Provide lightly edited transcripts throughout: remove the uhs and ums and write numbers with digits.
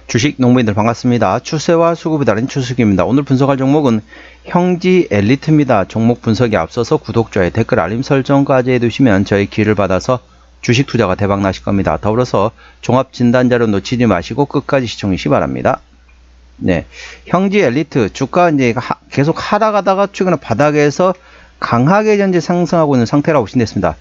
주식 농부인들 반갑습니다. 추세와 수급이 다른 추석입니다. 오늘 분석할 종목은 형지 엘리트입니다. 종목 분석에 앞서서 구독자의 댓글 알림 설정까지 해두시면 저의 기회를 받아서 주식 투자가 대박 나실 겁니다. 더불어서 종합 진단자료 놓치지 마시고 끝까지 시청해 주시기 바랍니다. 네, 형지 엘리트 주가 이제 계속 하락하다가 최근에 바닥에서 강하게 현재 상승하고 있는 상태라고 보시면 됐습니다.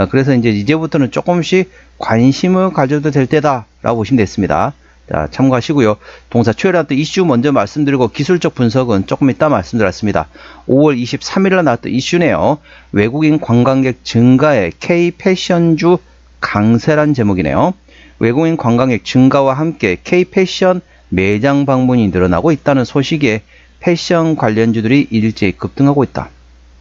그래서 이제부터는 조금씩 관심을 가져도 될 때다라고 보시면 됐습니다. 자, 참고하시고요. 동사 최근에 이슈 먼저 말씀드리고 기술적 분석은 조금 이따 말씀드렸습니다. 5월 23일에 나왔던 이슈네요. 외국인 관광객 증가에 K-패션주 강세란 제목이네요. 외국인 관광객 증가와 함께 K-패션 매장 방문이 늘어나고 있다는 소식에 패션 관련주들이 일제히 급등하고 있다.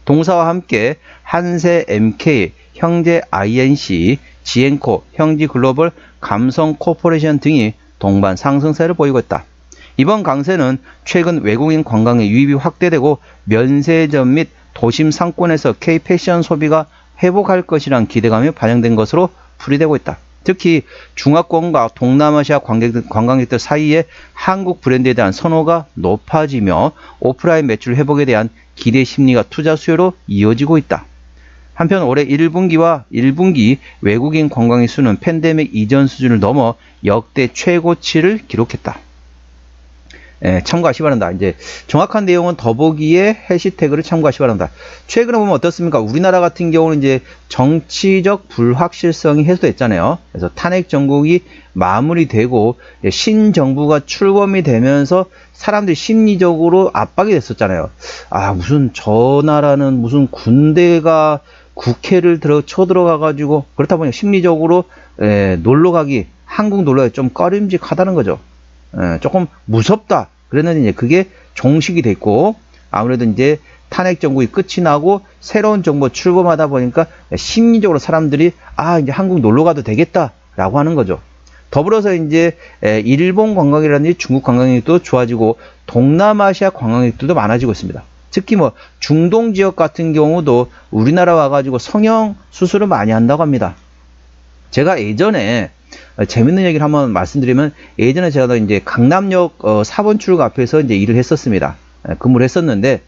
동사와 함께 한세 MK, 형제 INC, 지엔코, 형지 글로벌, 감성 코퍼레이션 등이 동반 상승세를 보이고 있다. 이번 강세는 최근 외국인 관광의 유입이 확대되고 면세점 및 도심 상권에서 K-패션 소비가 회복할 것이란 기대감이 반영된 것으로 풀이되고 있다. 특히 중화권과 동남아시아 관광객들 사이에 한국 브랜드에 대한 선호가 높아지며 오프라인 매출 회복에 대한 기대 심리가 투자 수요로 이어지고 있다. 한편 올해 1분기와 1분기 외국인 관광객 수는 팬데믹 이전 수준을 넘어 역대 최고치를 기록했다. 참고하시기 바랍니다. 이제 정확한 내용은 더보기에 해시태그를 참고하시기 바랍니다. 최근에 보면 어떻습니까? 우리나라 같은 경우는 이제 정치적 불확실성이 해소됐잖아요. 그래서 탄핵 정국이 마무리되고 신정부가 출범이 되면서 사람들이 심리적으로 압박이 됐었잖아요. 아, 무슨 저 나라는 무슨 군대가 국회를 쳐들어가 가지고 그렇다 보니 심리적으로 놀러가기, 한국 놀러가기 좀 꺼림직하다는 거죠. 조금 무섭다. 그랬는데 이제 그게 종식이 됐고, 아무래도 이제 탄핵 정국이 끝이 나고 새로운 정부 출범하다 보니까 심리적으로 사람들이 이제 한국 놀러 가도 되겠다라고 하는 거죠. 더불어서 이제 일본 관광이라든지 중국 관광객도 좋아지고 동남아시아 관광객들도 많아지고 있습니다. 특히 뭐 중동 지역 같은 경우도 우리나라 와가지고 성형 수술을 많이 한다고 합니다. 제가 예전에 재밌는 얘기를 한번 말씀드리면, 예전에 제가 이제 강남역 4번 출구 앞에서 이제 일을 했었습니다. 근무를 했었는데,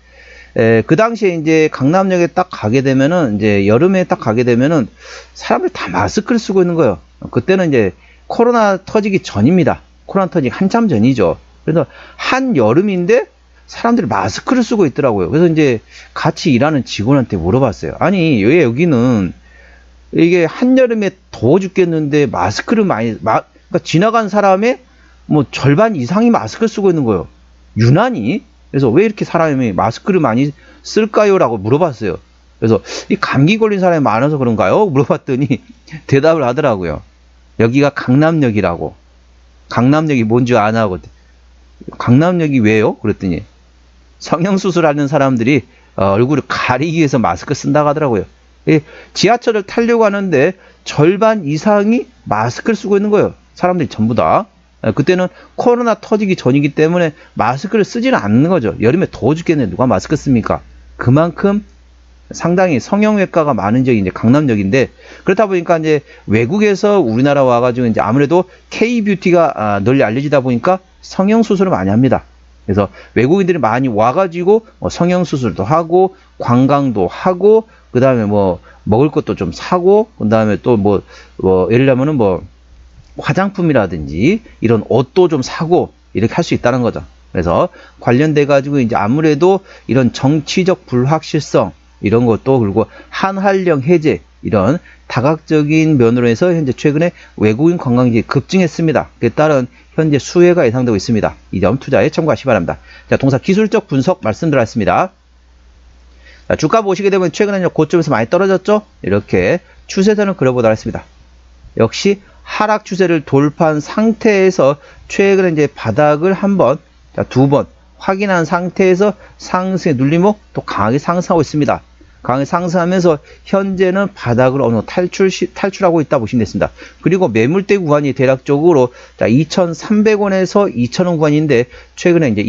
그 당시에 이제 강남역에 딱 가게 되면은, 이제 여름에 딱 가게 되면은 사람들이 다 마스크를 쓰고 있는 거예요. 그때는 이제 코로나 터지기 전입니다. 코로나 터지기 한참 전이죠. 그래서 한여름인데 사람들이 마스크를 쓰고 있더라고요. 그래서 이제 같이 일하는 직원한테 물어봤어요. 아니, 왜 여기는 이게 한여름에 더워 죽겠는데 마스크를 그러니까 지나간 사람의 뭐 절반 이상이 마스크를 쓰고 있는 거예요. 유난히. 그래서 왜 이렇게 사람이 마스크를 많이 쓸까요? 라고 물어봤어요. 그래서 이 감기 걸린 사람이 많아서 그런가요? 물어봤더니 대답을 하더라고요. 여기가 강남역이라고. 강남역이 뭔지 아나 하고. 강남역이 왜요? 그랬더니 성형수술하는 사람들이 얼굴을 가리기 위해서 마스크 쓴다고 하더라고요. 지하철을 타려고 하는데 절반 이상이 마스크를 쓰고 있는 거예요. 사람들이 전부 다. 그때는 코로나 터지기 전이기 때문에 마스크를 쓰지는 않는 거죠. 여름에 더워 죽겠는데 누가 마스크 씁니까? 그만큼 상당히 성형외과가 많은 지역이 이제 강남역인데, 그렇다 보니까 이제 외국에서 우리나라 와가지고 이제 아무래도 K-뷰티가 널리 알려지다 보니까 성형수술을 많이 합니다. 그래서 외국인들이 많이 와가지고 성형수술도 하고 관광도 하고, 그 다음에 뭐 먹을 것도 좀 사고, 그 다음에 또 뭐 예를 들면은 뭐 화장품이라든지 이런 옷도 좀 사고 이렇게 할 수 있다는 거죠. 그래서 관련돼 가지고 이제 아무래도 이런 정치적 불확실성 이런 것도, 그리고 한한령 해제 이런 다각적인 면으로 해서 현재 최근에 외국인 관광객이 급증했습니다. 그에 따른 현재 수혜가 예상되고 있습니다. 이 점 투자에 참고하시기 바랍니다. 자, 동사 기술적 분석 말씀드렸습니다. 자, 주가 보시게 되면 최근에 고점에서 많이 떨어졌죠? 이렇게 추세선을 그려보도록 하겠습니다. 역시 하락 추세를 돌파한 상태에서 최근에 이제 바닥을 두 번 확인한 상태에서 상승에 눌리고 또 강하게 상승하고 있습니다. 강하게 상승하면서 현재는 바닥을 어느 탈출하고 있다 보시면 됐습니다. 그리고 매물대 구간이 대략적으로 2,300원에서 2,000원 구간인데, 최근에 이제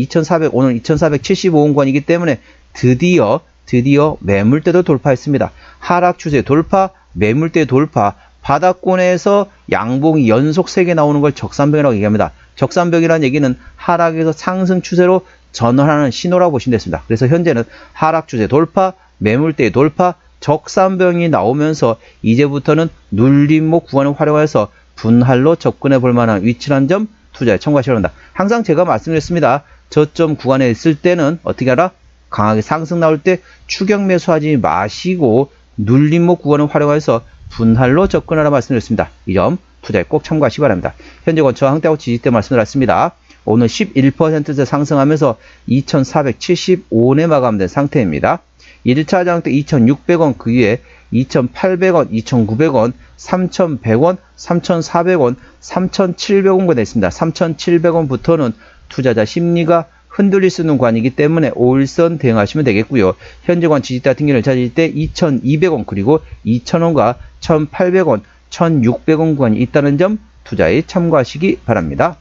오늘 2,475원 구간이기 때문에 드디어 매물대도 돌파했습니다. 하락 추세 돌파, 매물대 돌파, 바닥권에서 양봉이 연속 3개 나오는 걸 적산병이라고 얘기합니다. 적산병이라는 얘기는 하락에서 상승 추세로 전환하는 신호라고 보시면 됐습니다. 그래서 현재는 하락 추세 돌파, 매물대의 돌파, 적산병이 나오면서 이제부터는 눌림목 구간을 활용해서 분할로 접근해 볼 만한 위치라는 점 투자에 참고하시기 바랍니다. 항상 제가 말씀드렸습니다. 저점 구간에 있을 때는 어떻게 하라? 강하게 상승 나올 때 추격 매수하지 마시고 눌림목 구간을 활용해서 분할로 접근하라 말씀드렸습니다. 이 점 투자에 꼭 참고하시기 바랍니다. 현재 저항대하고 지지대 말씀드렸습니다. 오늘 11%째 상승하면서 2,475원에 마감된 상태입니다. 1차 저항대 2,600원, 그 위에 2,800원, 2,900원, 3,100원, 3,400원, 3,700원가 됐습니다. 3,700원부터는 투자자 심리가 흔들릴 수 있는 구간이기 때문에 5일선 대응하시면 되겠고요. 현재관 지지대 같은 경우를 찾을 때 2,200원 그리고 2,000원과 1,800원, 1,600원 구간이 있다는 점 투자에 참고하시기 바랍니다.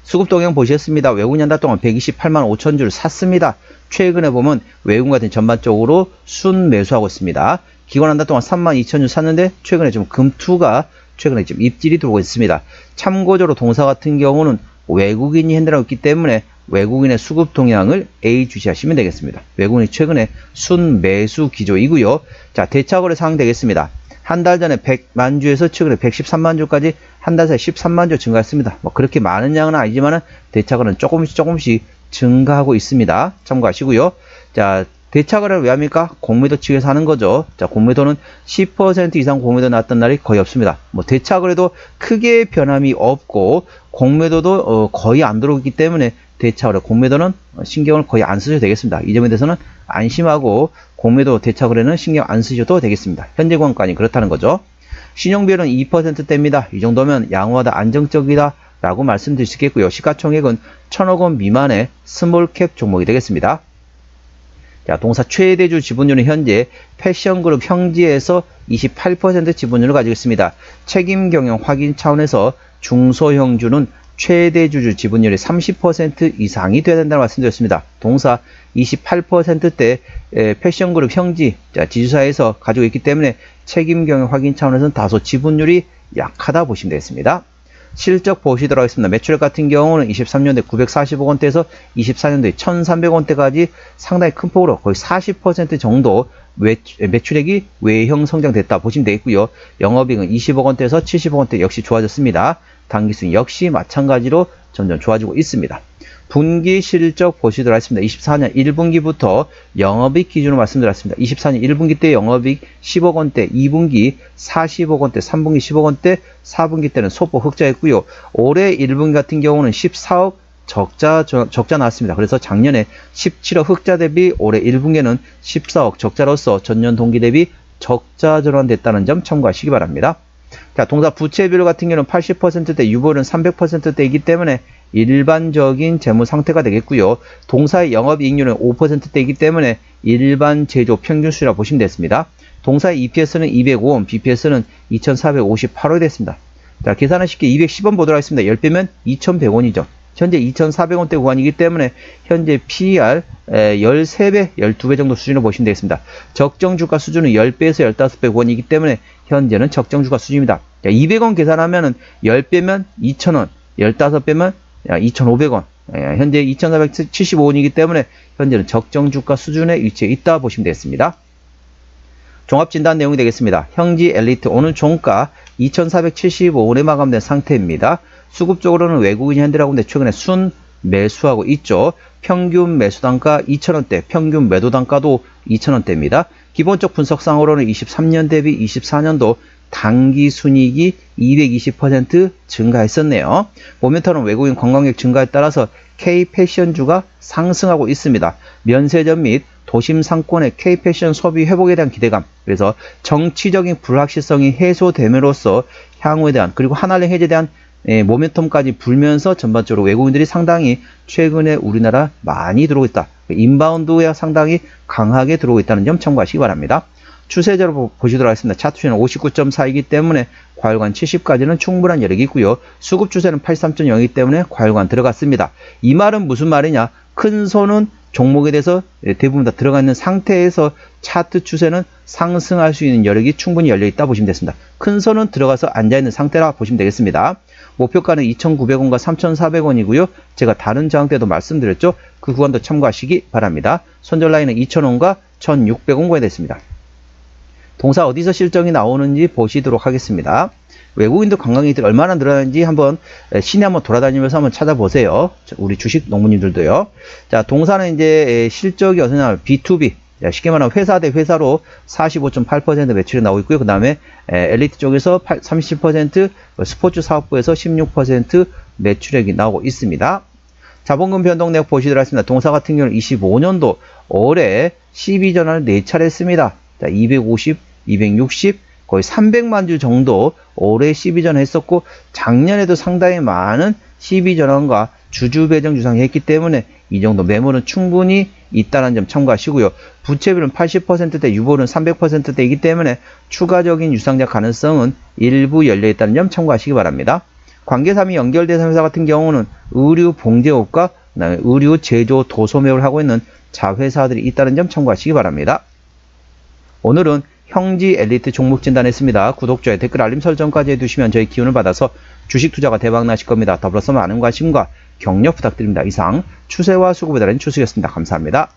수급 동향 보셨습니다. 외국인 한 달 동안 128만 5천 주를 샀습니다. 최근에 보면 외국인 같은 전반적으로 순 매수하고 있습니다. 기관 한 달 동안 3만 2천 주 샀는데 최근에 좀 금투가 최근에 좀 입질이 들어오고 있습니다. 참고적으로 동사 같은 경우는 외국인이 핸들하고 있기 때문에 외국인의 수급 동향을 A 주시하시면 되겠습니다. 외국인이 최근에 순 매수 기조이고요. 자, 대차거래 상황 되겠습니다. 한 달 전에 100만 주에서 최근에 113만 주까지 한 달 사이 13만 주 증가했습니다. 뭐 그렇게 많은 양은 아니지만 대차거래는 조금씩 증가하고 있습니다. 참고하시고요. 자, 대차거래를 왜 합니까? 공매도 측에서 하는 거죠. 자, 공매도는 10% 이상 공매도 났던 날이 거의 없습니다. 뭐 대차거래도 크게 변함이 없고 공매도도 거의 안 들어오기 때문에 대차거래, 공매도는 신경을 거의 안 쓰셔도 되겠습니다. 이 점에 대해서는 안심하고 공매도, 대차거래는 신경 안 쓰셔도 되겠습니다. 현재 관건이 그렇다는 거죠. 신용비율은 2%대입니다. 이 정도면 양호하다, 안정적이다 라고 말씀드릴 수 있겠고요. 시가총액은 1,000억 원 미만의 스몰캡 종목이 되겠습니다. 자, 동사 최대주 지분율은 현재 패션그룹 형지에서 28% 지분율을 가지고 있습니다. 책임 경영 확인 차원에서 중소형주는 최대주주 지분율이 30% 이상이 돼야 된다고 말씀드렸습니다. 동사 28%대 패션그룹 형지 지주사에서 가지고 있기 때문에 책임 경영 확인 차원에서는 다소 지분율이 약하다 보시면 되겠습니다. 실적 보시도록 하겠습니다. 매출액 같은 경우는 23년도에 940억 원대에서 24년도에 1300원대까지 상당히 큰 폭으로 거의 40% 정도 매출액이 외형 성장됐다 보시면 되겠고요. 영업이익은 20억 원대에서 70억 원대 역시 좋아졌습니다. 당기순 역시 마찬가지로 점점 좋아지고 있습니다. 분기 실적 보시도록 하겠습니다. 24년 1분기부터 영업이익 기준으로 말씀드렸습니다. 24년 1분기 때 영업이익 10억 원대, 2분기 40억 원대, 3분기 10억 원대, 4분기 때는 소폭 흑자였고요. 올해 1분기 같은 경우는 14억 적자 나왔습니다. 그래서 작년에 17억 흑자 대비 올해 1분기에는 14억 적자로서 전년 동기 대비 적자 전환됐다는 점 참고하시기 바랍니다. 자, 동사 부채 비율 같은 경우는 80%대, 유보율은 300%대이기 때문에 일반적인 재무 상태가 되겠고요. 동사의 영업이익률은 5%대이기 때문에 일반 제조 평균 수준이라 보시면 됐습니다. 동사의 EPS는 205원, BPS는 2458원이 됐습니다. 자, 계산은 쉽게 210원 보도록 하겠습니다. 10배면 2100원이죠. 현재 2400원대 구간이기 때문에 현재 PER 13배, 12배 정도 수준으로 보시면 되겠습니다. 적정 주가 수준은 10배에서 15배 구간이기 때문에 현재는 적정 주가 수준입니다. 200원 계산하면은 10배면 2000원, 15배면 2500원. 현재 2475원이기 때문에 현재는 적정 주가 수준에 위치해 있다 보시면 되겠습니다. 종합진단 내용이 되겠습니다. 형지 엘리트 오늘 종가 2475원에 마감된 상태입니다. 수급적으로는 외국인이 핸들하고 있는데 최근에 순 매수하고 있죠. 평균 매수단가 2,000원대, 평균 매도단가도 2,000원대입니다. 기본적 분석상으로는 23년 대비 24년도 당기순이익이 220% 증가했었네요. 모멘텀은 외국인 관광객 증가에 따라서 K패션주가 상승하고 있습니다. 면세점 및 도심 상권의 K패션 소비 회복에 대한 기대감, 그래서 정치적인 불확실성이 해소됨으로써 향후에 대한, 그리고 한한령 해제에 대한 모멘텀까지 불면서 전반적으로 외국인들이 상당히 최근에 우리나라 많이 들어오고 있다. 인바운드에 상당히 강하게 들어오고 있다는 점 참고하시기 바랍니다. 추세적으로 보시도록 하겠습니다. 차트 추세는 59.4이기 때문에 과열관 70까지는 충분한 여력이 있고요. 수급 추세는 83.0이기 때문에 과열관 들어갔습니다. 이 말은 무슨 말이냐? 큰 손은 종목에 대해서 대부분 다 들어가 있는 상태에서 차트 추세는 상승할 수 있는 여력이 충분히 열려 있다 보시면 되겠습니다. 큰 손은 들어가서 앉아 있는 상태라 보시면 되겠습니다. 목표가는 2,900원과 3,400원이고요. 제가 다른 저항 때도 말씀드렸죠. 그 구간도 참고하시기 바랍니다. 손절 라인은 2,000원과 1,600원까지 됐습니다. 동사 어디서 실적이 나오는지 보시도록 하겠습니다. 외국인들 관광객들이 얼마나 늘어나는지 한번 시내 한번 돌아다니면서 한번 찾아보세요. 우리 주식 농부님들도요. 자, 동사는 이제 실적이 어디서 나와요? B2B. 쉽게 말하면 회사 대 회사로 45.8% 매출이 나오고 있고요. 그 다음에 엘리트 쪽에서 30%, 스포츠 사업부에서 16% 매출액이 나오고 있습니다. 자본금 변동 내역 보시도록 하겠습니다. 동사 같은 경우는 25년도 올해 12전환을 4차례 했습니다. 자, 250, 260, 거의 300만 주 정도 올해 12전환 했었고, 작년에도 상당히 많은 12전환과 주주 배정 유상이 했기 때문에 이 정도 매물은 충분히 있다는 점 참고하시고요. 부채비율은 80%대, 유보율은 300%대이기 때문에 추가적인 유상자 가능성은 일부 열려있다는 점 참고하시기 바랍니다. 관계사 및 연결대상 회사 같은 경우는 의류 봉제업과 그다음에 의류 제조 도소 매업을 하고 있는 자회사들이 있다는 점 참고하시기 바랍니다. 오늘은 형지 엘리트 종목 진단했습니다. 구독, 좋아요, 댓글, 알림 설정까지 해두시면 저희 기운을 받아서 주식 투자가 대박 나실 겁니다. 더불어서 많은 관심과 격려 부탁드립니다. 이상 추세와 수급에 따른 추수였습니다. 감사합니다.